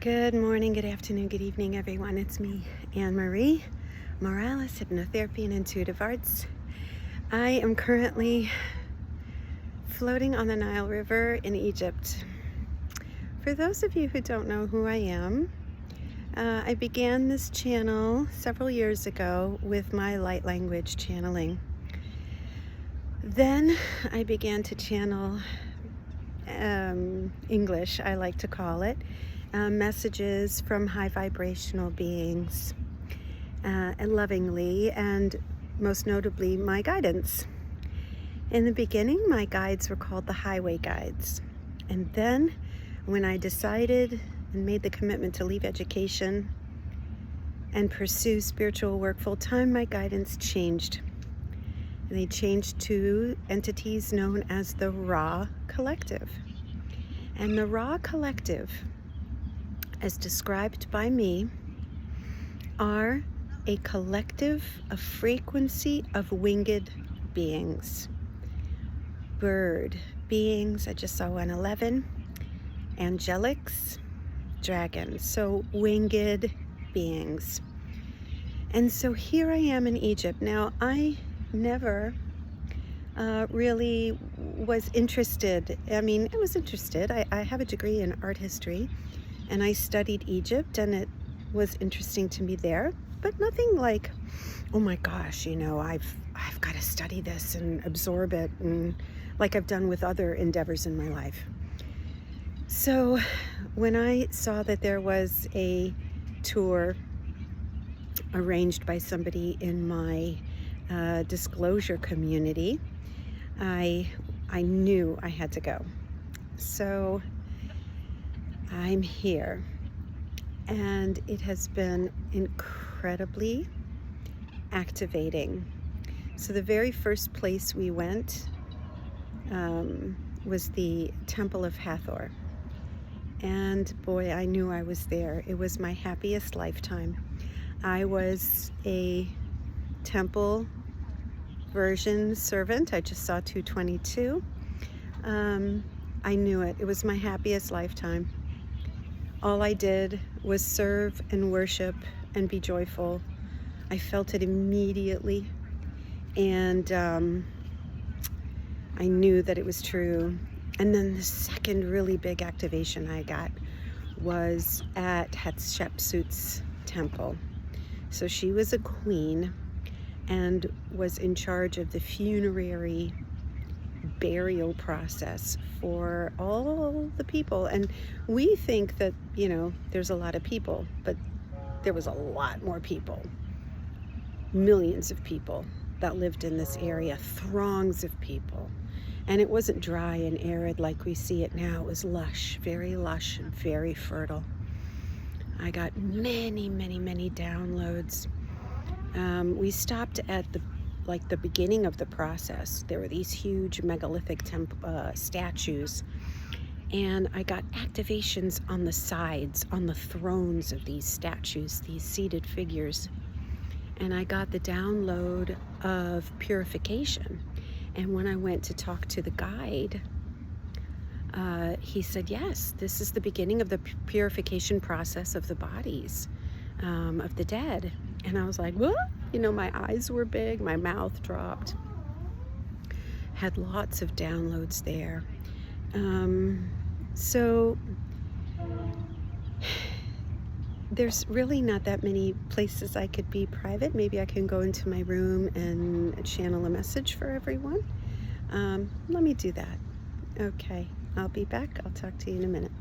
Good morning, good afternoon, good evening, everyone. It's me, Anne Marie Morales, Hypnotherapy and Intuitive Arts. I am currently floating on the Nile River in Egypt. For those of you who don't know who I am, I began this channel several years ago with my light language channeling. Then I began to channel English, I like to call it, messages from high vibrational beings, and lovingly, and most notably my guidance. In the beginning, my guides were called the Highway Guides. And then when I decided and made the commitment to leave education and pursue spiritual work full-time, my guidance changed. They changed to entities known as the Ra Collective. And the Ra Collective, as described by me, are a collective, a frequency of winged beings. Bird beings, I just saw 111, angelics, dragons, so winged beings. And so here I am in Egypt. Now, I never really was interested. I was interested. I have a degree in art history, and I studied Egypt, and it was interesting to me there, but nothing like, oh my gosh, I've got to study this and absorb it, and like I've done with other endeavors in my life. So when I saw that there was a tour arranged by somebody in my disclosure community, I knew I had to go. So I'm here, and it has been incredibly activating. So the very first place we went was the Temple of Hathor. And boy, I knew I was there. It was my happiest lifetime. I was a temple version servant. I just saw 222. I knew it. It was my happiest lifetime. All I did was serve and worship and be joyful. I felt it immediately, and I knew that it was true. And then the second really big activation I got was at Hatshepsut's temple. So she was a queen and was in charge of the funerary burial process for all the people. And we think that, there's a lot of people, but there was a lot more people. Millions of people that lived in this area, throngs of people. And it wasn't dry and arid like we see it now. It was lush and very fertile. I got many, many, many downloads. We stopped at the beginning of the process. There were these huge megalithic statues, and I got activations on the sides, on the thrones of these statues, these seated figures. And I got the download of purification. And when I went to talk to the guide, he said, yes, this is the beginning of the purification process of the bodies of the dead. And I was like, what? My eyes were big, my mouth dropped. Had lots of downloads there. So there's really not that many places I could be private. Maybe I can go into my room and channel a message for everyone. Let me do that. Okay, I'll be back. I'll talk to you in a minute.